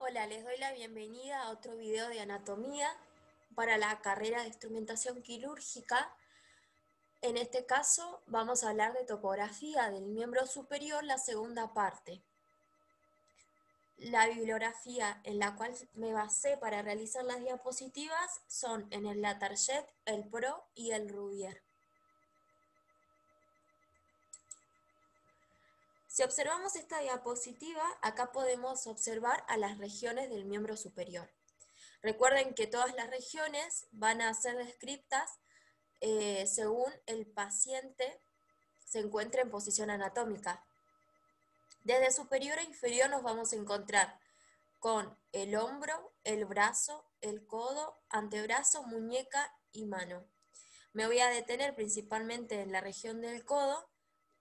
Hola, les doy la bienvenida a otro video de anatomía para la carrera de instrumentación quirúrgica. En este caso vamos a hablar de topografía del miembro superior, la segunda parte. La bibliografía en la cual me basé para realizar las diapositivas son en el Latarjet, el Pro y el Rouvier. Si observamos esta diapositiva, acá podemos observar a las regiones del miembro superior. Recuerden que todas las regiones van a ser descritas según el paciente se encuentre en posición anatómica. Desde superior a inferior nos vamos a encontrar con el hombro, el brazo, el codo, antebrazo, muñeca y mano. Me voy a detener principalmente en la región del codo,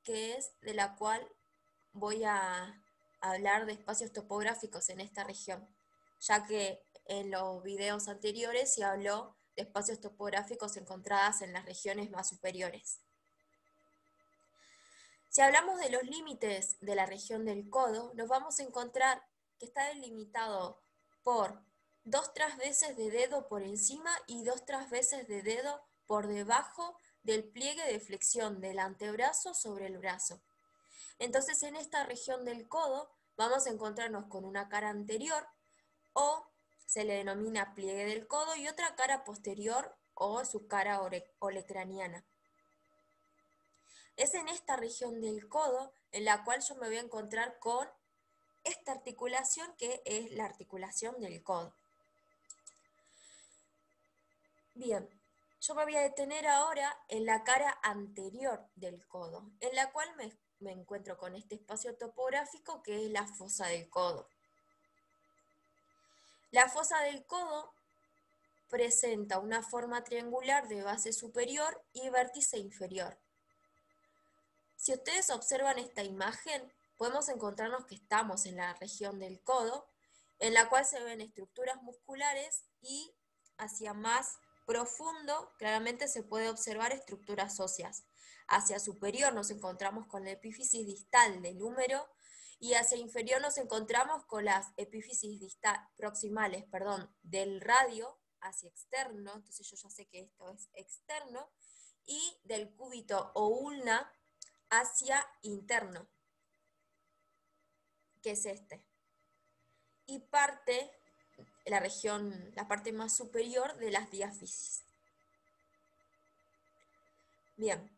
que es de la cual voy a hablar de espacios topográficos en esta región, ya que en los videos anteriores se habló de espacios topográficos encontradas en las regiones más superiores. Si hablamos de los límites de la región del codo, nos vamos a encontrar que está delimitado por 2 trasveses de dedo por encima y 2 trasveses de dedo por debajo del pliegue de flexión del antebrazo sobre el brazo. Entonces, en esta región del codo vamos a encontrarnos con una cara anterior, o se le denomina pliegue del codo, y otra cara posterior, o su cara olecraniana. Es en esta región del codo en la cual yo me voy a encontrar con esta articulación, que es la articulación del codo. Bien, yo me voy a detener ahora en la cara anterior del codo, en la cual me encuentro con este espacio topográfico que es la fosa del codo. La fosa del codo presenta una forma triangular de base superior y vértice inferior. Si ustedes observan esta imagen, podemos encontrarnos que estamos en la región del codo, en la cual se ven estructuras musculares, y hacia más profundo claramente se puede observar estructuras óseas. Hacia superior nos encontramos con la epífisis distal del húmero, y hacia inferior nos encontramos con las epífisis proximales del radio hacia externo, entonces yo ya sé que esto es externo, y del cúbito o ulna hacia interno, que es este. Y la parte más superior de las diáfisis. Bien,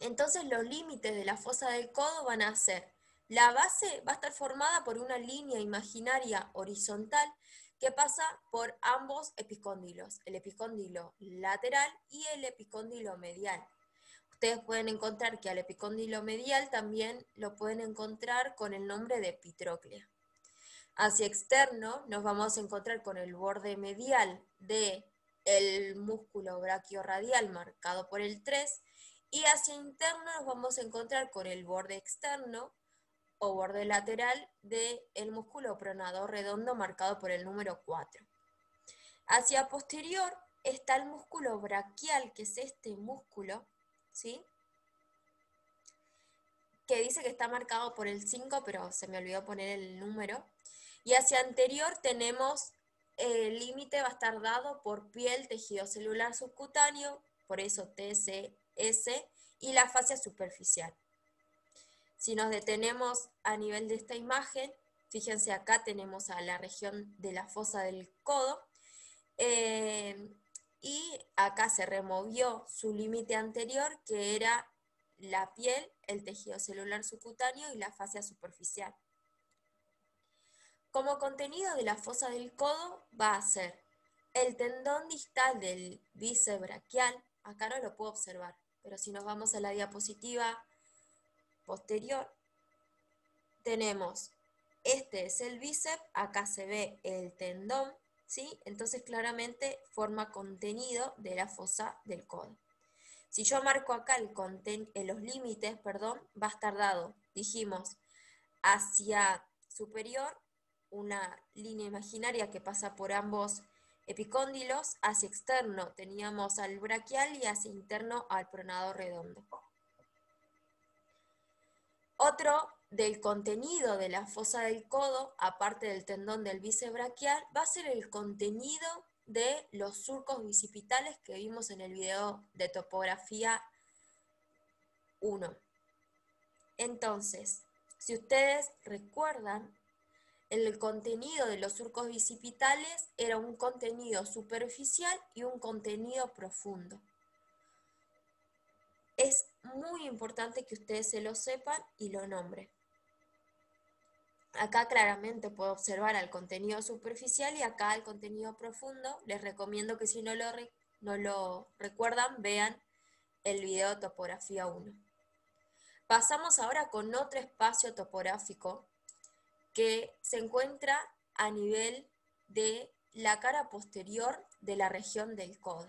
entonces los límites de la fosa del codo van a ser: la base va a estar formada por una línea imaginaria horizontal que pasa por ambos epicóndilos, el epicóndilo lateral y el epicóndilo medial. Ustedes pueden encontrar que al epicóndilo medial también lo pueden encontrar con el nombre de epitróclea. Hacia externo nos vamos a encontrar con el borde medial del músculo brachiorradial marcado por el 3, y hacia interno nos vamos a encontrar con el borde externo o borde lateral del músculo pronador redondo marcado por el número 4. Hacia posterior está el músculo braquial, que es este músculo, ¿sí?, que dice que está marcado por el 5, pero se me olvidó poner el número. Y hacia anterior tenemos el límite va a estar dado por piel, tejido celular subcutáneo, por eso TCS, y la fascia superficial. Si nos detenemos a nivel de esta imagen, fíjense, acá tenemos a la región de la fosa del codo, y acá se removió su límite anterior, que era la piel, el tejido celular subcutáneo y la fascia superficial. Como contenido de la fosa del codo va a ser el tendón distal del bíceps braquial. Acá no lo puedo observar, pero si nos vamos a la diapositiva posterior, tenemos, este es el bíceps, acá se ve el tendón, ¿sí? Entonces claramente forma contenido de la fosa del codo. Si yo marco acá los límites, va a estar dado, dijimos, hacia superior, una línea imaginaria que pasa por ambos epicóndilos, hacia externo teníamos al braquial y hacia interno al pronador redondo. Otro del contenido de la fosa del codo, aparte del tendón del bíceps braquial, va a ser el contenido de los surcos bicipitales que vimos en el video de topografía 1. Entonces, si ustedes recuerdan, el contenido de los surcos bicipitales era un contenido superficial y un contenido profundo. Es muy importante que ustedes se lo sepan y lo nombren. Acá claramente puedo observar al contenido superficial y acá al contenido profundo. Les recomiendo que si no lo recuerdan, vean el video topografía 1. Pasamos ahora con otro espacio topográfico que se encuentra a nivel de la cara posterior de la región del codo,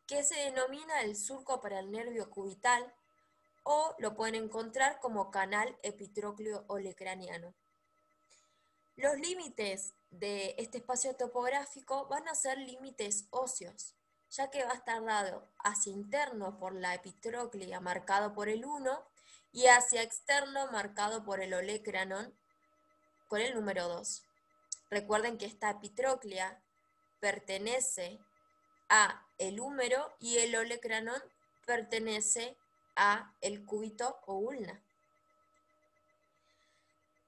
que se denomina el surco para el nervio cubital o lo pueden encontrar como canal epitrócleo olecraniano. Los límites de este espacio topográfico van a ser límites óseos, ya que va a estar dado hacia interno por la epitróclea marcado por el 1 y hacia externo marcado por el olecranon con el número 2. Recuerden que esta epitróclea pertenece a el húmero y el olecranon pertenece a el cúbito o ulna.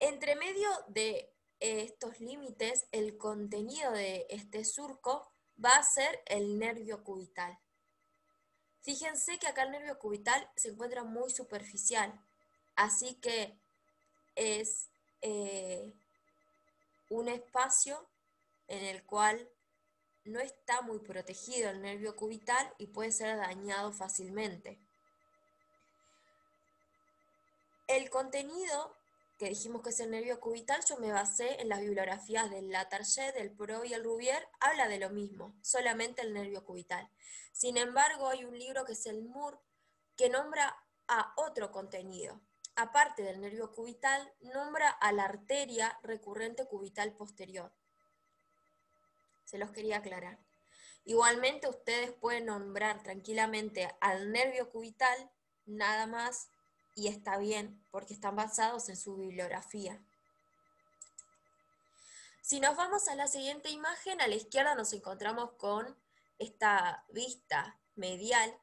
Entre medio de estos límites, el contenido de este surco va a ser el nervio cubital. Fíjense que acá el nervio cubital se encuentra muy superficial, así que es un espacio en el cual no está muy protegido el nervio cubital y puede ser dañado fácilmente. El contenido que dijimos que es el nervio cubital, yo me basé en las bibliografías del Latarjet, del Pro y el Rouvier, habla de lo mismo, solamente el nervio cubital. Sin embargo, hay un libro que es el Moore, que nombra a otro contenido. Aparte del nervio cubital, nombra a la arteria recurrente cubital posterior. Se los quería aclarar. Igualmente, ustedes pueden nombrar tranquilamente al nervio cubital, nada más, y está bien, porque están basados en su bibliografía. Si nos vamos a la siguiente imagen, a la izquierda nos encontramos con esta vista medial,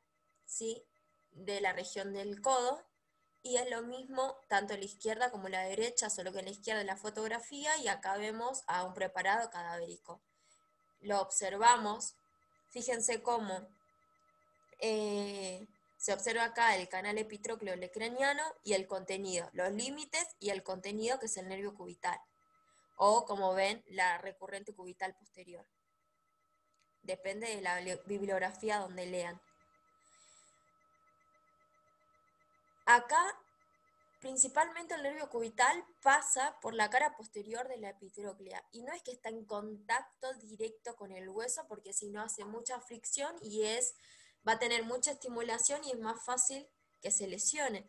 ¿sí?, de la región del codo, y es lo mismo tanto la izquierda como la derecha, solo que en la izquierda es la fotografía, y acá vemos a un preparado cadavérico. Lo observamos, fíjense cómo se observa acá el canal epitrócleo olecraniano y el contenido, los límites y el contenido que es el nervio cubital, o como ven, la recurrente cubital posterior. Depende de la bibliografía donde lean. Acá, principalmente el nervio cubital pasa por la cara posterior de la epitróclea y no es que está en contacto directo con el hueso porque si no hace mucha fricción y va a tener mucha estimulación y es más fácil que se lesione.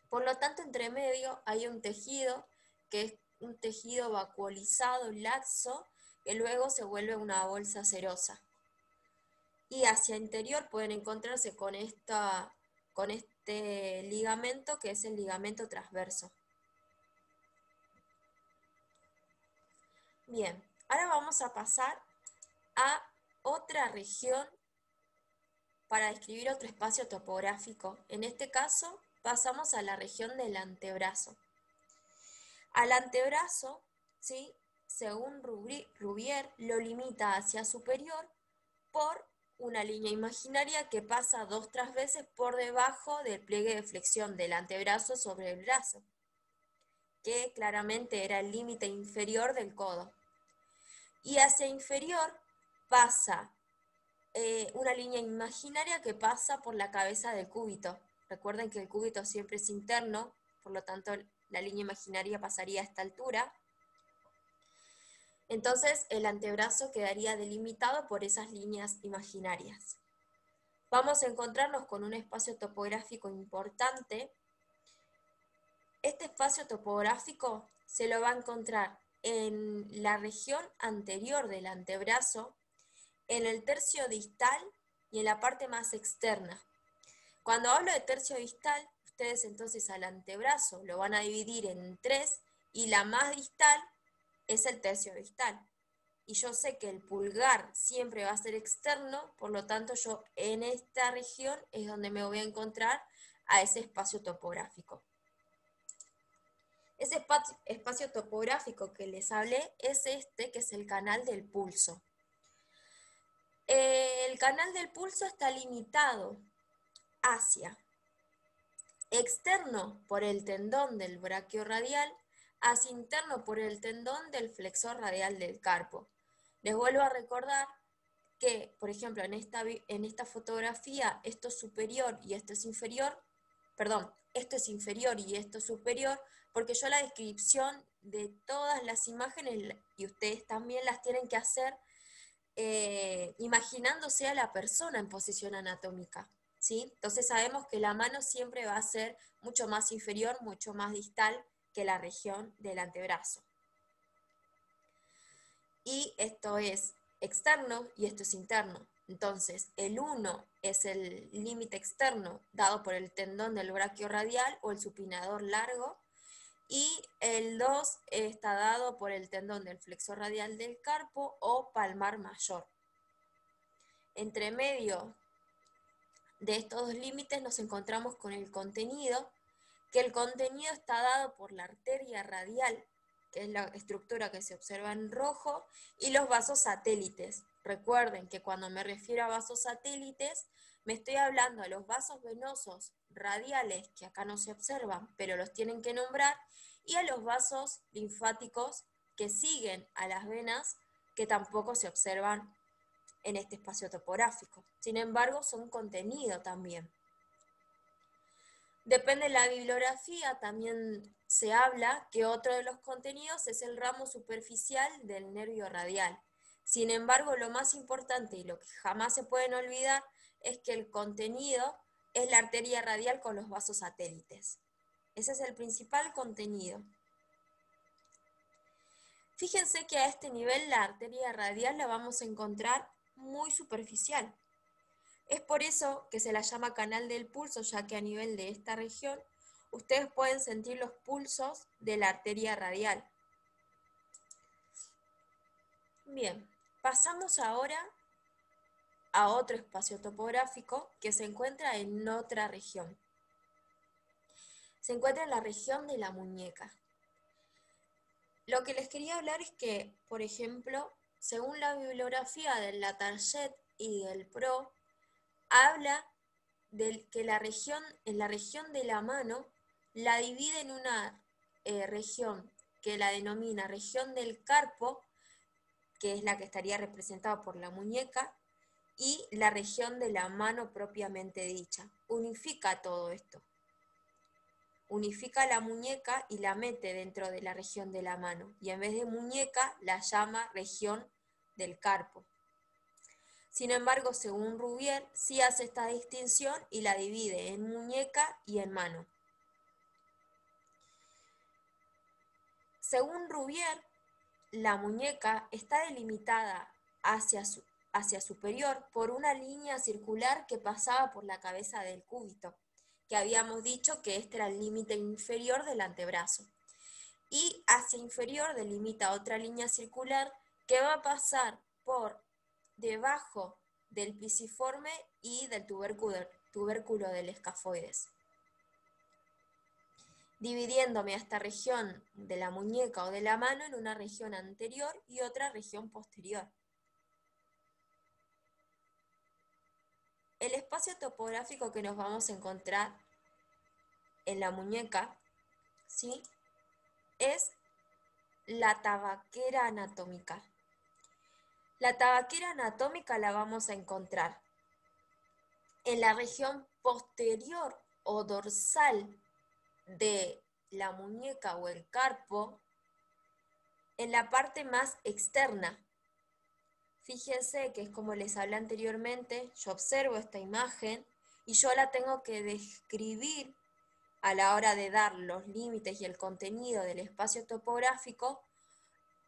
Por lo tanto, entre medio hay un tejido que es un tejido vacuolizado, laxo, que luego se vuelve una bolsa serosa. Y hacia interior pueden encontrarse con este ligamento que es el ligamento transverso. Bien, ahora vamos a pasar a otra región para describir otro espacio topográfico. En este caso, pasamos a la región del antebrazo. Al antebrazo, ¿sí?, según Rouvier, lo limita hacia superior por una línea imaginaria que pasa 2-3 veces por debajo del pliegue de flexión del antebrazo sobre el brazo, que claramente era el límite inferior del codo. Y hacia inferior pasa una línea imaginaria que pasa por la cabeza del cúbito. Recuerden que el cúbito siempre es interno, por lo tanto la línea imaginaria pasaría a esta altura. Entonces el antebrazo quedaría delimitado por esas líneas imaginarias. Vamos a encontrarnos con un espacio topográfico importante. Este espacio topográfico se lo va a encontrar en la región anterior del antebrazo, en el tercio distal y en la parte más externa. Cuando hablo de tercio distal, ustedes entonces al antebrazo lo van a dividir en 3 y la más distal es el tercio distal. Y yo sé que el pulgar siempre va a ser externo, por lo tanto yo en esta región es donde me voy a encontrar a ese espacio topográfico. Ese espacio topográfico que les hablé es este, que es el canal del pulso. El canal del pulso está limitado hacia externo por el tendón del braquiorradial, hacia interno por el tendón del flexor radial del carpo. Les vuelvo a recordar que, por ejemplo, en esta fotografía, esto es superior y esto es inferior, perdón, esto es inferior y esto es superior, porque yo la descripción de todas las imágenes, y ustedes también las tienen que hacer imaginándose a la persona en posición anatómica, ¿sí? Entonces sabemos que la mano siempre va a ser mucho más inferior, mucho más distal que la región del antebrazo. Y esto es externo y esto es interno. Entonces, el 1 es el límite externo dado por el tendón del braquiorradial o el supinador largo, y el 2 está dado por el tendón del flexor radial del carpo o palmar mayor. Entre medio de estos dos límites nos encontramos con el contenido, que el contenido está dado por la arteria radial, que es la estructura que se observa en rojo, y los vasos satélites. Recuerden que cuando me refiero a vasos satélites, me estoy hablando de los vasos venosos radiales, que acá no se observan, pero los tienen que nombrar, y a los vasos linfáticos que siguen a las venas, que tampoco se observan en este espacio topográfico. Sin embargo, son contenido también. Depende de la bibliografía, también se habla que otro de los contenidos es el ramo superficial del nervio radial. Sin embargo, lo más importante y lo que jamás se pueden olvidar es que el contenido es la arteria radial con los vasos satélites. Ese es el principal contenido. Fíjense que a este nivel la arteria radial la vamos a encontrar muy superficial. Es por eso que se la llama canal del pulso, ya que a nivel de esta región ustedes pueden sentir los pulsos de la arteria radial. Bien, pasamos ahora a otro espacio topográfico que se encuentra en otra región. Se encuentra en la región de la muñeca. Lo que les quería hablar es que, por ejemplo, según la bibliografía del Latarjet y del PRO, habla de que en la región de la mano la divide en una región que la denomina región del carpo, que es la que estaría representada por la muñeca, y la región de la mano propiamente dicha. Unifica todo esto. Unifica la muñeca y la mete dentro de la región de la mano, y en vez de muñeca la llama región del carpo. Sin embargo, según Rouvier, sí hace esta distinción y la divide en muñeca y en mano. Según Rouvier, la muñeca está delimitada hacia superior por una línea circular que pasaba por la cabeza del cúbito, que habíamos dicho que este era el límite inferior del antebrazo. Y hacia inferior delimita otra línea circular que va a pasar por debajo del pisiforme y del tubérculo del escafoides, dividiéndome a esta región de la muñeca o de la mano en una región anterior y otra región posterior. El espacio topográfico que nos vamos a encontrar en la muñeca, ¿sí?, es la tabaquera anatómica. La tabaquera anatómica la vamos a encontrar en la región posterior o dorsal de la muñeca o el carpo, en la parte más externa. Fíjense que es como les hablé anteriormente, yo observo esta imagen y yo la tengo que describir a la hora de dar los límites y el contenido del espacio topográfico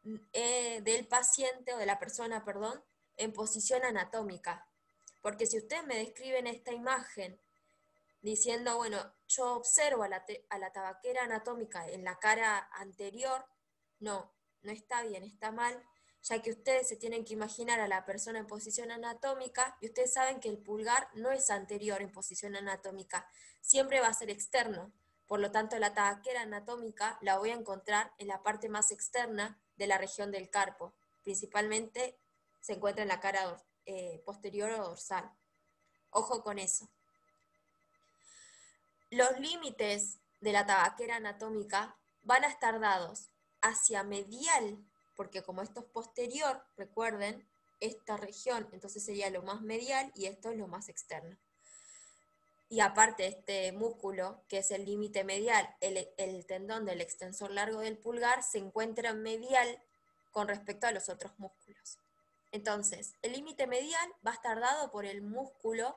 del paciente o de la persona, perdón, en posición anatómica. Porque si ustedes me describen esta imagen diciendo, bueno, yo observo a la tabaquera anatómica en la cara anterior, no está bien, está mal, ya que ustedes se tienen que imaginar a la persona en posición anatómica y ustedes saben que el pulgar no es anterior en posición anatómica, siempre va a ser externo. Por lo tanto, la tabaquera anatómica la voy a encontrar en la parte más externa de la región del carpo. Principalmente se encuentra en la cara posterior o dorsal. Ojo con eso. Los límites de la tabaquera anatómica van a estar dados hacia medial, porque como esto es posterior, recuerden, esta región entonces sería lo más medial y esto es lo más externo. Y aparte este músculo, que es el límite medial, el tendón del extensor largo del pulgar, se encuentra medial con respecto a los otros músculos. Entonces, el límite medial va a estar dado por el músculo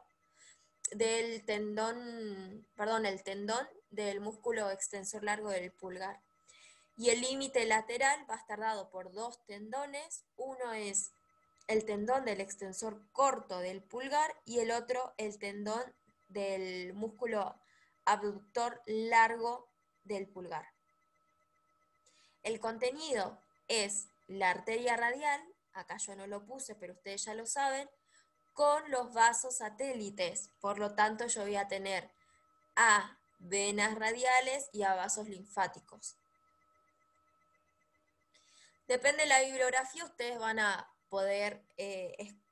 del tendón, el tendón del músculo extensor largo del pulgar. Y el límite lateral va a estar dado por dos tendones. Uno es el tendón del extensor corto del pulgar y el otro el tendón del músculo abductor largo del pulgar. El contenido es la arteria radial, acá yo no lo puse, pero ustedes ya lo saben, con los vasos satélites. Por lo tanto, yo voy a tener a venas radiales y a vasos linfáticos. Depende de la bibliografía, ustedes van a poder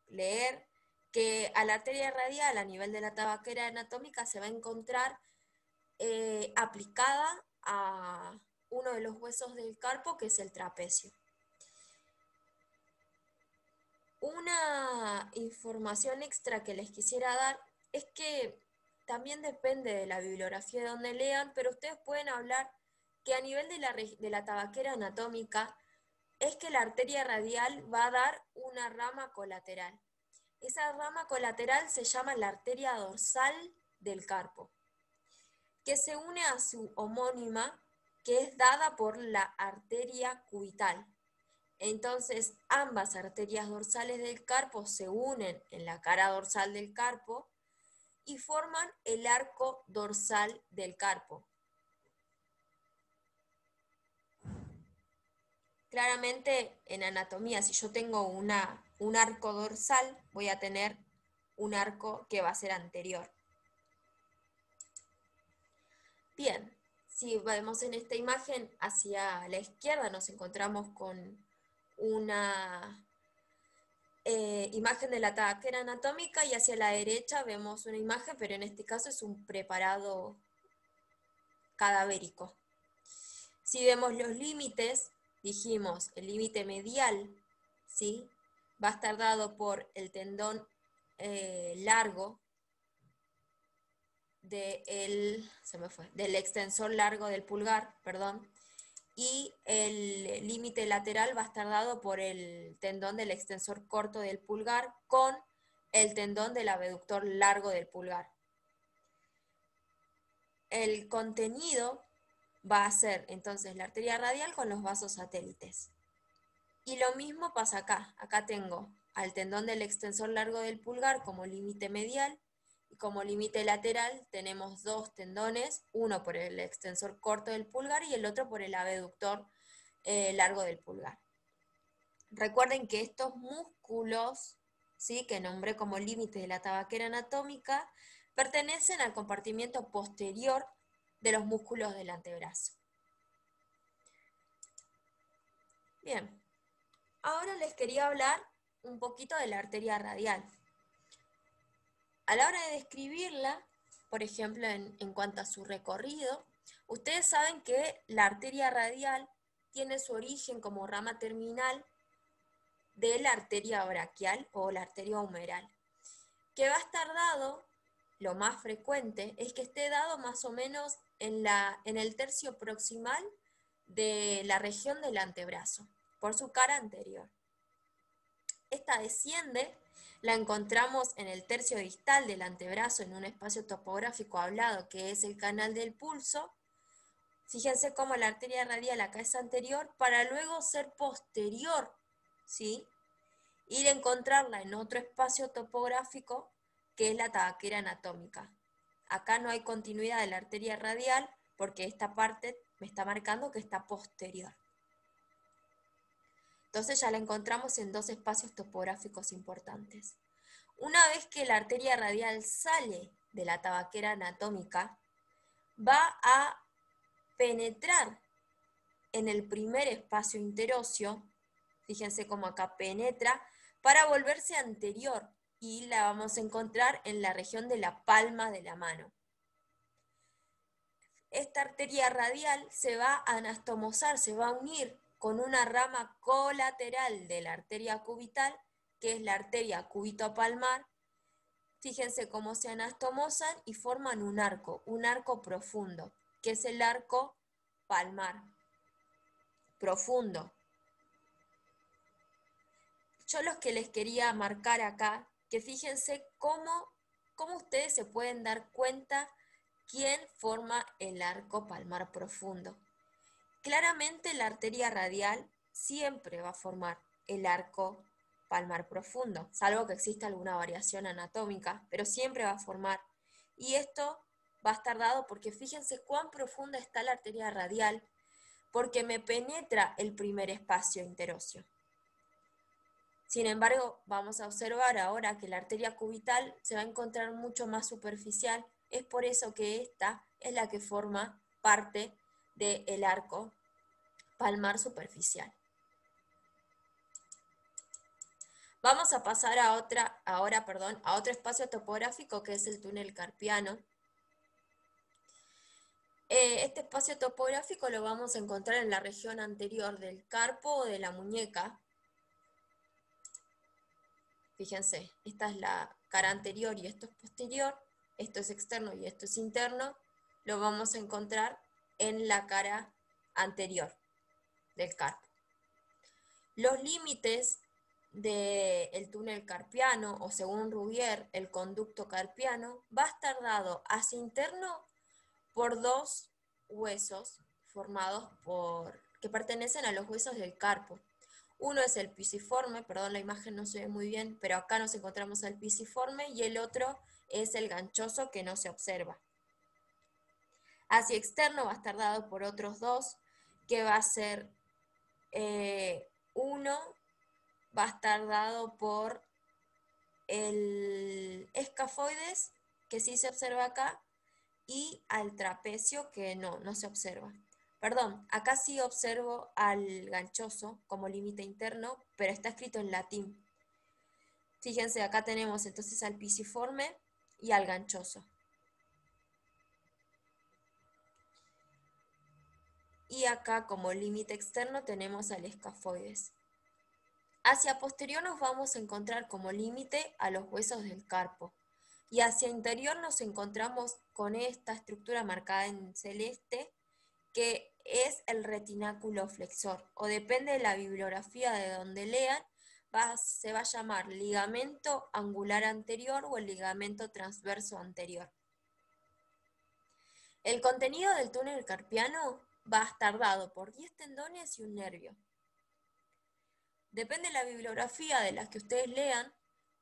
leer que a la arteria radial a nivel de la tabaquera anatómica se va a encontrar aplicada a uno de los huesos del carpo, que es el trapecio. Una información extra que les quisiera dar es que también depende de la bibliografía de donde lean, pero ustedes pueden hablar que a nivel de la tabaquera anatómica es que la arteria radial va a dar una rama colateral. Esa rama colateral se llama la arteria dorsal del carpo, que se une a su homónima, que es dada por la arteria cubital. Entonces, ambas arterias dorsales del carpo se unen en la cara dorsal del carpo y forman el arco dorsal del carpo. Claramente, en anatomía, si yo tengo un arco dorsal, voy a tener un arco que va a ser anterior. Bien, si vemos en esta imagen hacia la izquierda, nos encontramos con una imagen de la tabaquera anatómica y hacia la derecha vemos una imagen, pero en este caso es un preparado cadavérico. Si vemos los límites, dijimos el límite medial, ¿sí? Va a estar dado por el tendón largo del extensor largo del pulgar, perdón, y el límite lateral va a estar dado por el tendón del extensor corto del pulgar con el tendón del abductor largo del pulgar. El contenido va a ser entonces la arteria radial con los vasos satélites. Y lo mismo pasa acá. Acá tengo al tendón del extensor largo del pulgar como límite medial y como límite lateral tenemos dos tendones, uno por el extensor corto del pulgar y el otro por el abductor largo del pulgar. Recuerden que estos músculos, ¿sí?, que nombré como límites de la tabaquera anatómica, pertenecen al compartimiento posterior de los músculos del antebrazo. Bien, ahora les quería hablar un poquito de la arteria radial. A la hora de describirla, por ejemplo, en cuanto a su recorrido, ustedes saben que la arteria radial tiene su origen como rama terminal de la arteria braquial o la arteria humeral, que va a estar dado, lo más frecuente, es que esté dado más o menos en el tercio proximal de la región del antebrazo, por su cara anterior. Esta desciende, la encontramos en el tercio distal del antebrazo en un espacio topográfico hablado que es el canal del pulso. Fíjense cómo la arteria radial acá es anterior para luego ser posterior, ¿sí? Ir a encontrarla en otro espacio topográfico que es la tabaquera anatómica. Acá no hay continuidad de la arteria radial porque esta parte me está marcando que está posterior. Entonces ya la encontramos en dos espacios topográficos importantes. Una vez que la arteria radial sale de la tabaquera anatómica, va a penetrar en el primer espacio interóseo, fíjense cómo acá penetra, para volverse anterior y la vamos a encontrar en la región de la palma de la mano. Esta arteria radial se va a anastomosar, se va a unir con una rama colateral de la arteria cubital, que es la arteria cúbito-palmar. Fíjense cómo se anastomosan y forman un arco profundo, que es el arco palmar profundo. Yo los que les quería marcar acá, que fíjense cómo ustedes se pueden dar cuenta quién forma el arco palmar profundo. Claramente la arteria radial siempre va a formar el arco palmar profundo, salvo que exista alguna variación anatómica, pero siempre va a formar. Y esto va a estar dado porque fíjense cuán profunda está la arteria radial, porque me penetra el primer espacio interóseo. Sin embargo, vamos a observar ahora que la arteria cubital se va a encontrar mucho más superficial. Es por eso que esta es la que forma parte del arco palmar superficial. Vamos a pasar a otro espacio topográfico que es el túnel carpiano. Este espacio topográfico lo vamos a encontrar en la región anterior del carpo o de la muñeca. Fíjense, esta es la cara anterior y esto es posterior, esto es externo y esto es interno. Lo vamos a encontrar en la cara anterior del carpo. Los límites del túnel carpiano, o según Rouvier, el conducto carpiano, va a estar dado hacia interno por dos huesos formados que pertenecen a los huesos del carpo. Uno es el pisiforme, perdón, la imagen no se ve muy bien, pero acá nos encontramos al pisiforme, y el otro es el ganchoso, que no se observa. Hacia externo va a estar dado por otros dos, que va a ser uno va a estar dado por el escafoides, que sí se observa acá, y al trapecio, que no se observa. Perdón, acá sí observo al ganchoso como límite interno, pero está escrito en latín. Fíjense, acá tenemos entonces al pisiforme y al ganchoso. Y acá como límite externo tenemos al escafoides. Hacia posterior nos vamos a encontrar como límite a los huesos del carpo. Y hacia interior nos encontramos con esta estructura marcada en celeste, que es el retináculo flexor, o depende de la bibliografía de donde lean, se va a llamar ligamento angular anterior o el ligamento transverso anterior. El contenido del túnel carpiano va a estar dado por 10 tendones y un nervio. Depende de la bibliografía de las que ustedes lean,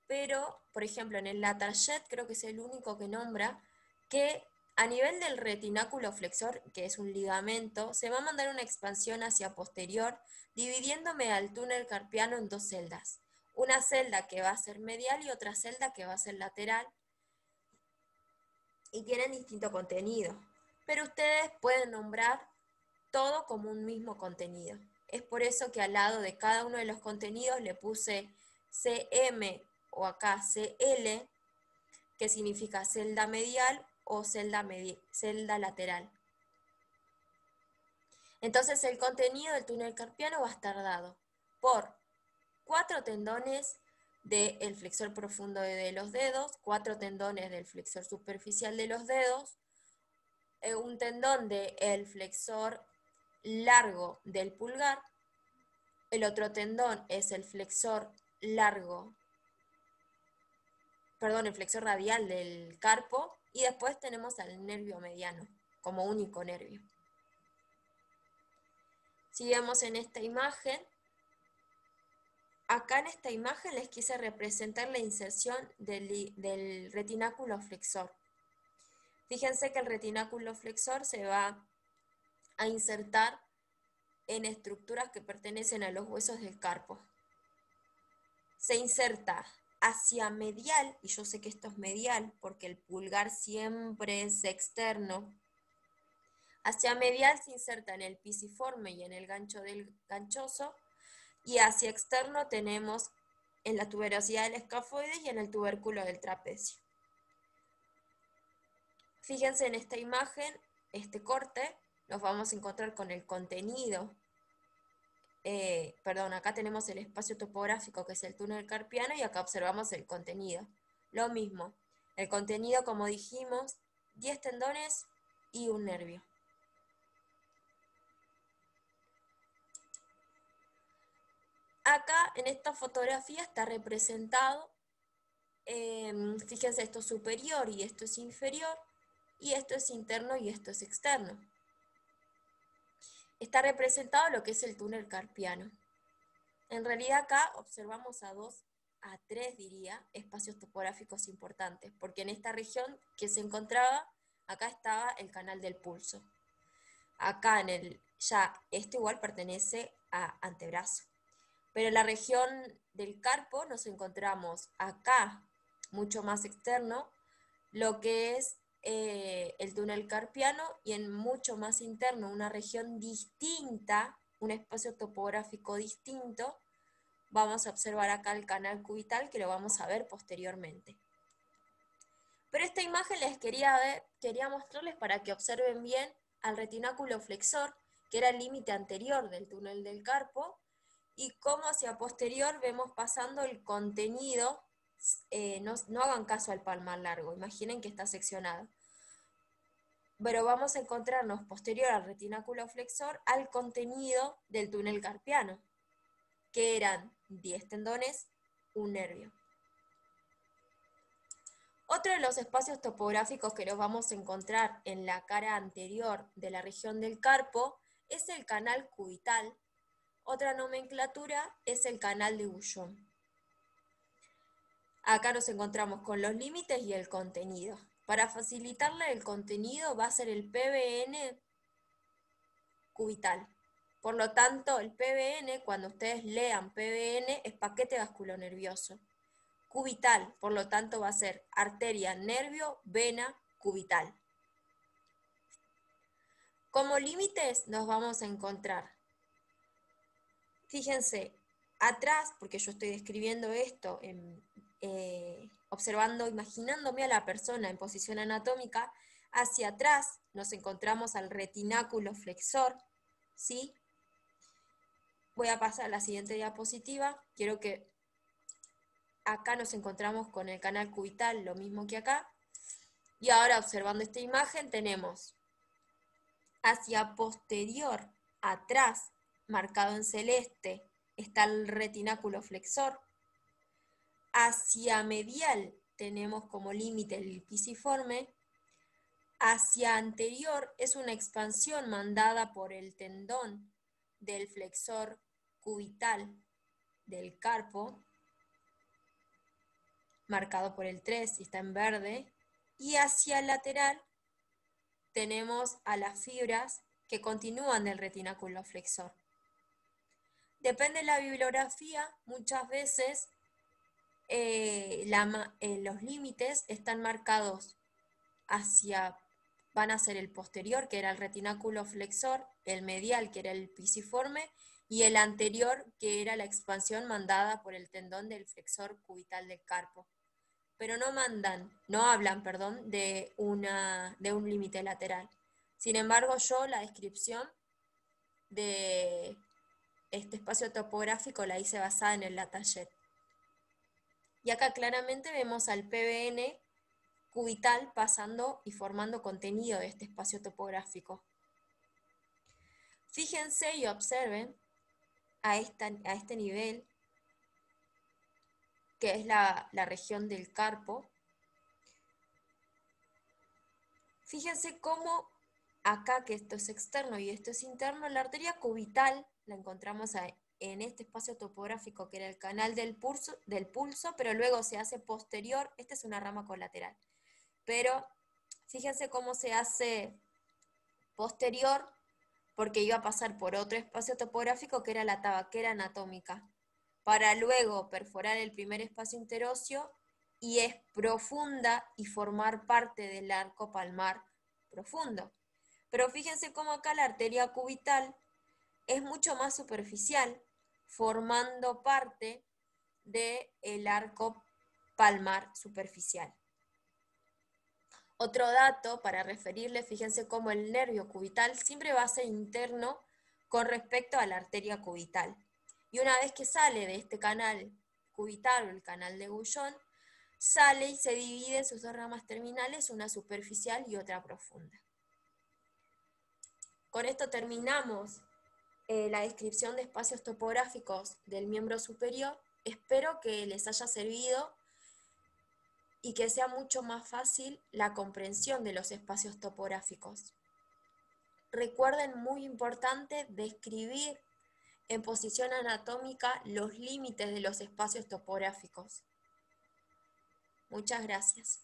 pero, por ejemplo, en el Latarjet creo que es el único que nombra que a nivel del retináculo flexor, que es un ligamento, se va a mandar una expansión hacia posterior, dividiéndome al túnel carpiano en dos celdas. Una celda que va a ser medial y otra celda que va a ser lateral, y tienen distinto contenido. Pero ustedes pueden nombrar todo como un mismo contenido. Es por eso que al lado de cada uno de los contenidos le puse CM o acá CL, que significa celda medial o celda lateral. Entonces el contenido del túnel carpiano va a estar dado por 4 tendones del flexor profundo de los dedos, 4 tendones del flexor superficial de los dedos, un tendón del flexor largo del pulgar, el otro tendón es el flexor radial del carpo, y después tenemos al nervio mediano como único nervio. Si vemos en esta imagen, acá en esta imagen les quise representar la inserción del retináculo flexor. Fíjense que el retináculo flexor se va a insertar en estructuras que pertenecen a los huesos del carpo. Se inserta hacia medial, y yo sé que esto es medial porque el pulgar siempre es externo. Hacia medial se inserta en el pisiforme y en el gancho del ganchoso, y hacia externo tenemos en la tuberosidad del escafoides y en el tubérculo del trapecio. Fíjense en esta imagen, este corte, nos vamos a encontrar con el contenido. Acá tenemos el espacio topográfico que es el túnel carpiano y acá observamos el contenido. Lo mismo, el contenido, como dijimos, 10 tendones y un nervio. Acá en esta fotografía está representado, fíjense, esto es superior y esto es inferior, y esto es interno y esto es externo. Está representado lo que es el túnel carpiano. En realidad acá observamos a 3 diría, espacios topográficos importantes, porque en esta región que se encontraba, acá estaba el canal del pulso. Acá este igual pertenece a antebrazo. Pero en la región del carpo nos encontramos acá, mucho más externo, lo que es el túnel carpiano, y en mucho más interno, una región distinta, un espacio topográfico distinto, vamos a observar acá el canal cubital, que lo vamos a ver posteriormente. Pero esta imagen les quería mostrarles para que observen bien al retináculo flexor, que era el límite anterior del túnel del carpo, y cómo hacia posterior vemos pasando el contenido. No hagan caso al palmar largo, imaginen que está seccionado. Pero vamos a encontrarnos posterior al retináculo flexor al contenido del túnel carpiano, que eran 10 tendones, un nervio. Otro de los espacios topográficos que nos vamos a encontrar en la cara anterior de la región del carpo es el canal cubital. Otra nomenclatura es el canal de Bouchon. Acá nos encontramos con los límites y el contenido. Para facilitarle el contenido va a ser el PBN cubital. Por lo tanto, el PBN, cuando ustedes lean PBN, es paquete vasculonervioso. Cubital, por lo tanto, va a ser arteria, nervio, vena, cubital. Como límites nos vamos a encontrar, fíjense, atrás, porque yo estoy describiendo esto, observando, imaginándome a la persona en posición anatómica, hacia atrás nos encontramos al retináculo flexor, ¿sí? Voy a pasar a la siguiente diapositiva. Quiero que acá nos encontramos con el canal cubital, lo mismo que acá. Y ahora, observando esta imagen, tenemos hacia posterior, atrás, marcado en celeste, está el retináculo flexor. Hacia medial tenemos como límite el pisiforme. Hacia anterior es una expansión mandada por el tendón del flexor cubital del carpo, marcado por el 3 y está en verde. Y hacia el lateral tenemos a las fibras que continúan del retináculo flexor. Depende de la bibliografía, muchas veces los límites están marcados van a ser el posterior, que era el retináculo flexor, el medial, que era el pisiforme, y el anterior, que era la expansión mandada por el tendón del flexor cubital del carpo. Pero no hablan de un límite lateral. Sin embargo, la descripción de este espacio topográfico la hice basada en el Latallet. Y acá claramente vemos al PBN cubital pasando y formando contenido de este espacio topográfico. Fíjense y observen a este nivel, que es la región del carpo. Fíjense cómo acá, que esto es externo y esto es interno, la arteria cubital la encontramos en este espacio topográfico que era el canal del pulso, pero luego se hace posterior. Esta es una rama colateral. Pero Fíjense cómo se hace posterior, porque iba a pasar por otro espacio topográfico que era la tabaquera anatómica, para luego perforar el primer espacio interóseo y es profunda y formar parte del arco palmar profundo. Pero fíjense cómo acá la arteria cubital es mucho más superficial, formando parte del arco palmar superficial. Otro dato para referirle, fíjense cómo el nervio cubital siempre va a ser interno con respecto a la arteria cubital. Y una vez que sale de este canal cubital o el canal de Gullón, sale y se divide en sus dos ramas terminales, una superficial y otra profunda. Con esto terminamos la descripción de espacios topográficos del miembro superior. Espero que les haya servido y que sea mucho más fácil la comprensión de los espacios topográficos. Recuerden, muy importante, describir en posición anatómica los límites de los espacios topográficos. Muchas gracias.